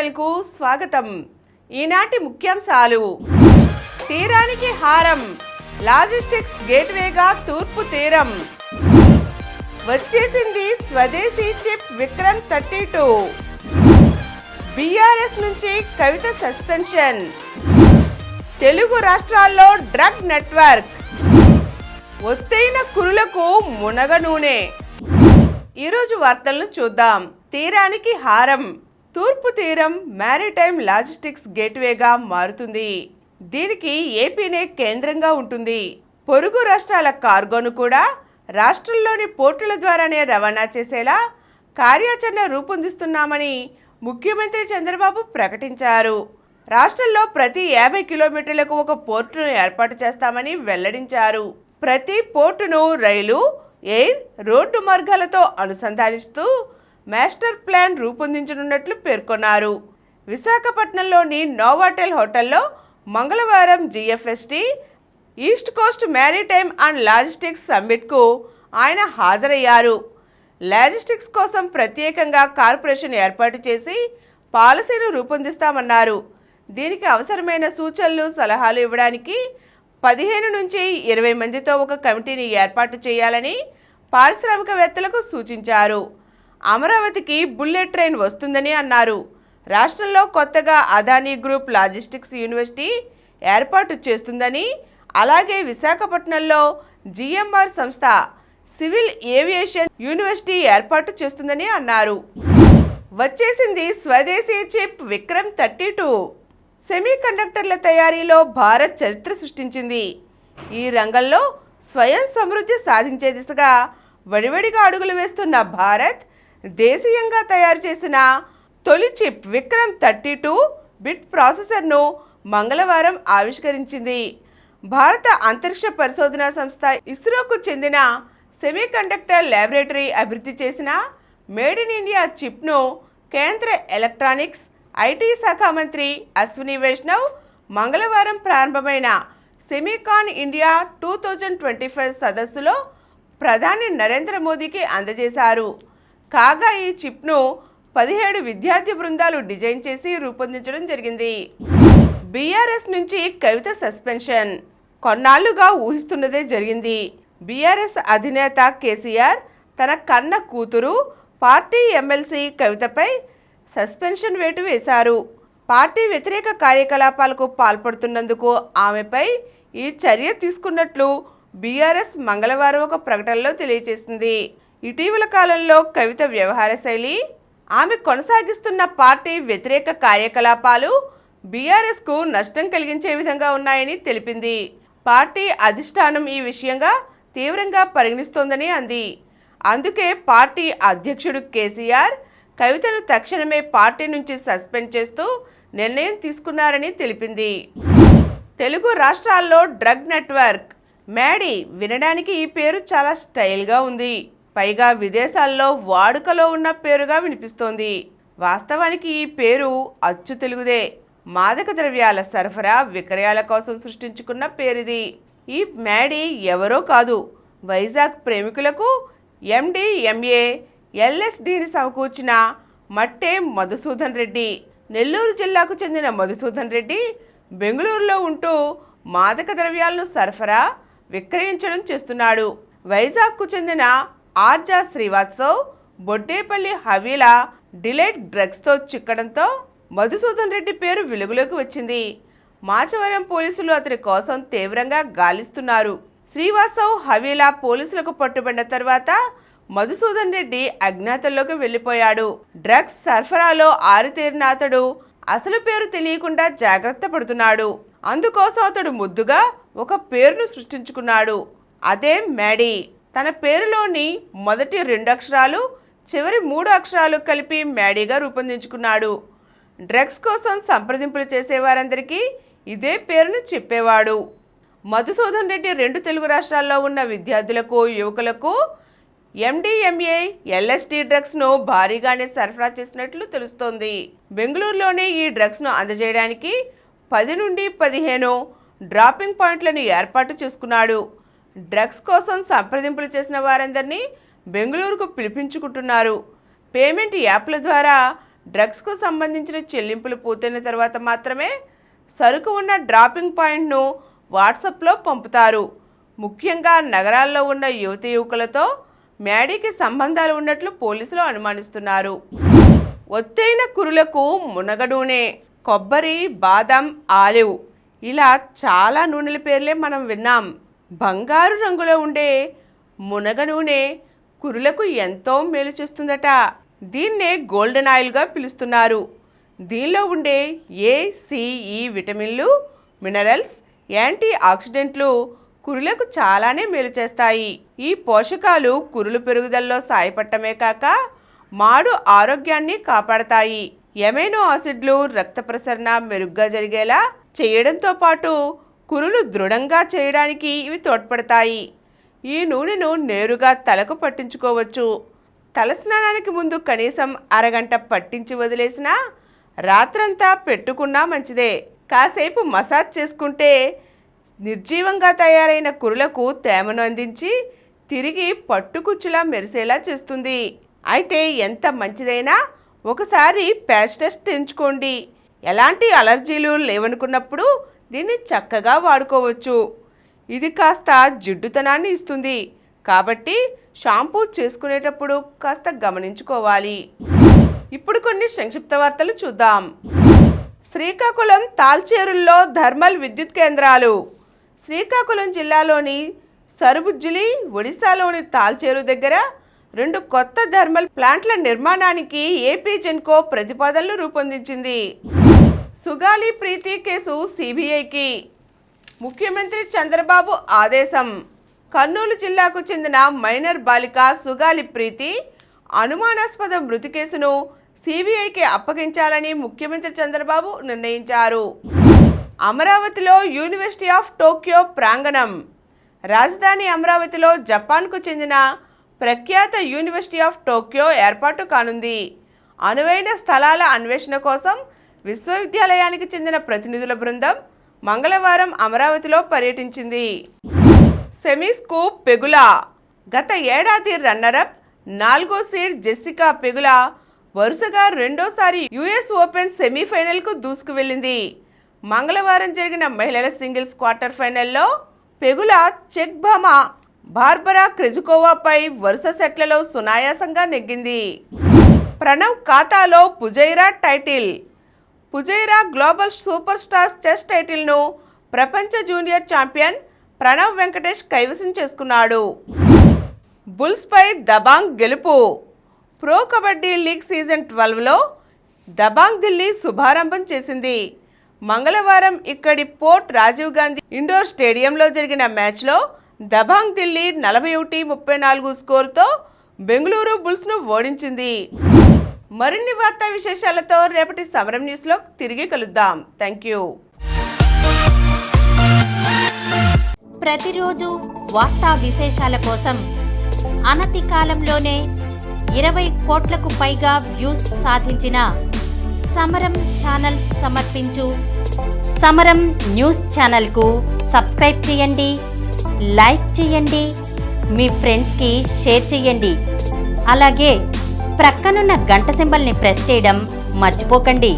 ఛానల్కు స్వాగతం. ఈనాటి ముఖ్యాంశాలు: తీరానికి హారం, లాజిస్టిక్స్ గేట్వేగా తూర్పు తీరం. వచ్చేసింది స్వదేశీ చిప్ విక్రమ్ 32. బీఆర్ఎస్ నుంచి కవిత సస్పెన్షన్. తెలుగు రాష్ట్రాల్లో డ్రగ్ నెట్వర్క్. ఒత్తైన కురులకు మునగ నూనె. ఈరోజు వార్తలను చూద్దాం. తీరానికి హారం. తూర్పు తీరం మ్యారిటైమ్ లాజిస్టిక్స్ గేట్వేగా మారుతుంది. దీనికి ఏపీనే కేంద్రంగా ఉంటుంది. పొరుగు రాష్ట్రాల కార్గోను కూడా రాష్ట్రంలోని పోర్టుల ద్వారానే రవాణా చేసేలా కార్యాచరణ రూపొందిస్తున్నామని ముఖ్యమంత్రి చంద్రబాబు ప్రకటించారు. రాష్ట్రంలో ప్రతి 50 కిలోమీటర్లకు ఒక పోర్టును ఏర్పాటు చేస్తామని వెల్లడించారు. ప్రతి పోర్టును రైలు, ఎయిర్, రోడ్డు మార్గాలతో అనుసంధానిస్తూ మాస్టర్ ప్లాన్ రూపొందించనున్నట్లు పేర్కొన్నారు. విశాఖపట్నంలోని నోవాటెల్ హోటల్లో మంగళవారం GFST east coast maritime and logistics సమ్మిట్కు ఆయన హాజరయ్యారు. లాజిస్టిక్స్ కోసం ప్రత్యేకంగా కార్పొరేషన్ ఏర్పాటు చేసి పాలసీలు రూపొందిస్తామన్నారు. దీనికి అవసరమైన సూచనలు, సలహాలు ఇవ్వడానికి 15 నుంచి 20 మందితో ఒక కమిటీని ఏర్పాటు చేయాలని పారిశ్రామికవేత్తలకు సూచించారు. అమరావతికి బుల్లెట్ ట్రైన్ వస్తుందని అన్నారు. రాష్ట్రంలో కొత్తగా అదానీ గ్రూప్ లాజిస్టిక్స్ యూనివర్సిటీ ఏర్పాటు చేస్తుందని, అలాగే విశాఖపట్నంలో GMR సంస్థ సివిల్ ఏవియేషన్ యూనివర్సిటీ ఏర్పాటు చేస్తుందని అన్నారు. వచ్చేసింది స్వదేశీ చిప్ విక్రమ్ 32. సెమీ కండక్టర్ల తయారీలో భారత్ చరిత్ర సృష్టించింది. ఈ రంగంలో స్వయం సమృద్ధి సాధించే దిశగా వడివడిగా అడుగులు వేస్తున్న భారత్ దేశీయంగా తయారు చేసిన తొలి చిప్ విక్రమ్ 32 బిట్ ప్రాసెసర్ను మంగళవారం ఆవిష్కరించింది. భారత అంతరిక్ష పరిశోధనా సంస్థ ఇస్రోకు చెందిన సెమీ కండక్టర్ ల్యాబొరేటరీ అభివృద్ధి చేసిన మేడ్ ఇన్ ఇండియా చిప్ను కేంద్ర ఎలక్ట్రానిక్స్, IT శాఖ మంత్రి అశ్విని వైష్ణవ్ మంగళవారం ప్రారంభమైన సెమీకాన్ ఇండియా 2025 సదస్సులో ప్రధాని నరేంద్ర మోదీకి అందజేశారు. కాగా ఈ చిప్ను 17 విద్యార్థి బృందాలు డిజైన్ చేసి రూపొందించడం జరిగింది. బీఆర్ఎస్ నుంచి కవిత సస్పెన్షన్. కొన్నాళ్లుగా ఊహిస్తున్నదే జరిగింది. బీఆర్ఎస్ అధినేత కేసీఆర్ తన కన్న కూతురు, పార్టీ ఎమ్మెల్సీ కవితపై సస్పెన్షన్ వేటు వేశారు. పార్టీ వ్యతిరేక కార్యకలాపాలకు పాల్పడుతున్నందుకు ఆమెపై ఈ చర్య తీసుకున్నట్లు బీఆర్ఎస్ మంగళవారం ఒక ప్రకటనలో తెలియజేసింది. ఇటీవల కాలంలో కవిత వ్యవహార శైలి, ఆమె కొనసాగిస్తున్న పార్టీ వ్యతిరేక కార్యకలాపాలు బీఆర్ఎస్కు నష్టం కలిగించే విధంగా ఉన్నాయని తెలిపింది. పార్టీ అధిష్టానం ఈ విషయంగా తీవ్రంగా పరిగణిస్తోందని అంది. అందుకే పార్టీ అధ్యక్షుడు కేసీఆర్ కవితను తక్షణమే పార్టీ నుంచి సస్పెండ్ చేస్తూ నిర్ణయం తీసుకున్నారని తెలిపింది. తెలుగు రాష్ట్రాల్లో డ్రగ్ నెట్వర్క్. మ్యాడీ. వినడానికి ఈ పేరు చాలా స్టైల్గా ఉంది. పైగా విదేశాల్లో వాడుకలో ఉన్న పేరుగా వినిపిస్తోంది. వాస్తవానికి ఈ పేరు అచ్చు తెలుగుదే. మాదక ద్రవ్యాల సరఫరా, విక్రయాల కోసం సృష్టించుకున్న పేరిది. ఈ మ్యాడీ ఎవరో కాదు, వైజాగ్ ప్రేమికులకు MDMA, LSDని సమకూర్చిన మట్టే మధుసూదన్ రెడ్డి. నెల్లూరు జిల్లాకు చెందిన మధుసూదన్ రెడ్డి బెంగళూరులో ఉంటూ మాదక ద్రవ్యాలను సరఫరా, విక్రయించడం చేస్తున్నాడు. వైజాగ్కు చెందిన ఆర్జా శ్రీవాత్సవ్ బొడ్డేపల్లి హవీలా డిలైట్ డ్రగ్స్తో చిక్కడంతో మధుసూదన్ రెడ్డి పేరు వెలుగులోకి వచ్చింది. మాచవరం పోలీసులు అతని కోసం తీవ్రంగా గాలిస్తున్నారు. శ్రీవాత్సవ్, హవీలా పోలీసులకు పట్టుబడిన తర్వాత మధుసూదన్ రెడ్డి అజ్ఞాతంలోకి వెళ్లిపోయాడు. డ్రగ్స్ సరఫరాలో ఆరితేరిన అతడు అసలు పేరు తెలియకుండా జాగ్రత్త పడుతున్నాడు. అందుకోసం అతడు ముద్దుగా ఒక పేరును సృష్టించుకున్నాడు. అదే మ్యాడీ. తన పేరులోని మొదటి 2 అక్షరాలు, చివరి 3 అక్షరాలు కలిపి మ్యాడీగా రూపొందించుకున్నాడు. డ్రగ్స్ కోసం సంప్రదింపులు చేసేవారందరికీ ఇదే పేరును చెప్పేవాడు. మధుసూదన్ రెడ్డి 2 తెలుగు రాష్ట్రాల్లో ఉన్న విద్యార్థులకు, యువకులకు MDMA, LSD డ్రగ్స్ను భారీగానే సరఫరా చేసినట్లు తెలుస్తోంది. బెంగళూరులోనే ఈ డ్రగ్స్ను అందజేయడానికి 10 నుండి 15 డ్రాపింగ్ పాయింట్లను ఏర్పాటు చేసుకున్నాడు. డ్రగ్స్ కోసం సంప్రదింపులు చేసిన వారందరినీ బెంగళూరుకు పిలిపించుకుంటున్నారు. పేమెంట్ యాప్ల ద్వారా డ్రగ్స్కు సంబంధించిన చెల్లింపులు పూర్తయిన తర్వాత మాత్రమే సరుకు ఉన్న డ్రాపింగ్ పాయింట్ను వాట్సాప్లో పంపుతారు. ముఖ్యంగా నగరాల్లో ఉన్న యువతి యువకులతో మ్యాడీకి సంబంధాలు ఉన్నట్లు పోలీసులు అనుమానిస్తున్నారు. ఒత్తైన కురులకు మునగ నూనె, కొబ్బరి, బాదం, ఆలివ్ ఇలా చాలా నూనెల పేర్లే మనం విన్నాం. బంగారు రంగులో ఉండే మునగ నూనె కురులకు ఎంతో మేలు చేస్తుందట. దీన్నే గోల్డెన్ ఆయిల్గా పిలుస్తున్నారు. దీనిలో ఉండే ఏ, సి, ఈ విటమిన్లు, మినరల్స్, యాంటీ ఆక్సిడెంట్లు కురులకు చాలానే మేలు చేస్తాయి. ఈ పోషకాలు కురులు పెరుగుదలలో సాయపడటమే కాక మాడు ఆరోగ్యాన్ని కాపాడతాయి. ఎమైనో ఆసిడ్లు రక్త ప్రసరణ మెరుగ్గా జరిగేలా చేయడంతో పాటు కురులు దృఢంగా చేయడానికి ఇవి తోడ్పడతాయి. ఈ నూనెను నేరుగా తలకు పట్టించుకోవచ్చు. తలస్నానానికి ముందు కనీసం అరగంట పట్టించి వదిలేసినా రాత్రంతా పెట్టుకున్నా మంచిదే. కాసేపు మసాజ్ చేసుకుంటే నిర్జీవంగా తయారైన కురులకు తేమను అందించి తిరిగి పట్టుకుచ్చులా మెరిసేలా చేస్తుంది. అయితే ఎంత మంచిదైనా ఒకసారి ప్యాచ్ టెస్ట్ ఎంచుకోండి. ఎలాంటి అలర్జీలు లేవనుకున్నప్పుడు దీన్ని చక్కగా వాడుకోవచ్చు. ఇది కాస్త జిడ్డుతనాన్ని ఇస్తుంది కాబట్టి షాంపూ చేసుకునేటప్పుడు కాస్త గమనించుకోవాలి. ఇప్పుడు కొన్ని సంక్షిప్త వార్తలు చూద్దాం. శ్రీకాకుళం తాల్చేరుల్లో థర్మల్ విద్యుత్ కేంద్రాలు. శ్రీకాకుళం జిల్లాలోని సరుబుజ్జిలి, ఒడిశాలోని తాల్చేరు దగ్గర 2 కొత్త థర్మల్ ప్లాంట్ల నిర్మాణానికి ఏపీ జెన్కో ప్రతిపాదనలు రూపొందించింది. సుగాలి ప్రీతి కేసు సిబిఐకి ముఖ్యమంత్రి చంద్రబాబు ఆదేశం. కర్నూలు జిల్లాకు చెందిన మైనర్ బాలిక సుగాలి ప్రీతి అనుమానాస్పద మృతి కేసును సిబిఐకి అప్పగించాలని ముఖ్యమంత్రి చంద్రబాబు నిర్ణయించారు. అమరావతిలో యూనివర్సిటీ ఆఫ్ టోక్యో ప్రాంగణం. రాజధాని అమరావతిలో జపాన్కు చెందిన ప్రఖ్యాత యూనివర్సిటీ ఆఫ్ టోక్యో ఏర్పాటు కానుంది. అనువైన స్థలాల అన్వేషణ కోసం విశ్వవిద్యాలయానికి చెందిన ప్రతినిధుల బృందం మంగళవారం అమరావతిలో పర్యటించింది. సెమీస్కు పెగుల. గత ఏడాది రన్నరప్ 4వ సీడ్ జెస్సికా పెగుల వరుసగా రెండోసారి యుఎస్ ఓపెన్ సెమీఫైనల్కు దూసుకు వెళ్ళింది. మంగళవారం జరిగిన మహిళల సింగిల్స్ క్వార్టర్ ఫైనల్లో పెగుల చెక్ భామా బార్బరా క్రెజుకోవాపై వరుస సెట్లలో సునాయాసంగా నెగ్గింది. ప్రణవ్ ఖాతాలో Fujairah title. Fujairah global super stars chess టైటిల్ను ప్రపంచ జూనియర్ ఛాంపియన్ ప్రణవ్ వెంకటేష్ కైవసం చేసుకున్నాడు. బుల్స్పై దబాంగ్ గెలుపు. ప్రో కబడ్డీ లీగ్ సీజన్ 12లో దబాంగ్ ఢిల్లీ శుభారంభం చేసింది. మంగళవారం ఇక్కడి పోర్ట్ రాజీవ్ గాంధీ ఇండోర్ స్టేడియంలో జరిగిన మ్యాచ్లో దబాంగ్ ఢిల్లీ 41-34 స్కోరుతో బెంగళూరు బుల్స్ను ఓడించింది. మరిన్ని వార్తా విశేషాలతో రేపటి సమరం న్యూస్లో తిరిగి కలుద్దాం. Thank you. ప్రతిరోజు వార్తా విశేషాల కోసం అనతి కాలంలోనే 20 కోట్లకు పైగా వ్యూస్ సాధించిన సమరం ఛానల్ సమర్పించు సమరం న్యూస్ ఛానల్కు సబ్స్క్రైబ్ చేయండి, లైక్ చేయండి, మీ ఫ్రెండ్స్కి షేర్ చేయండి. అలాగే ప్రక్కనున్న గంట సింబల్ని ప్రెస్ చేయడం మర్చిపోకండి.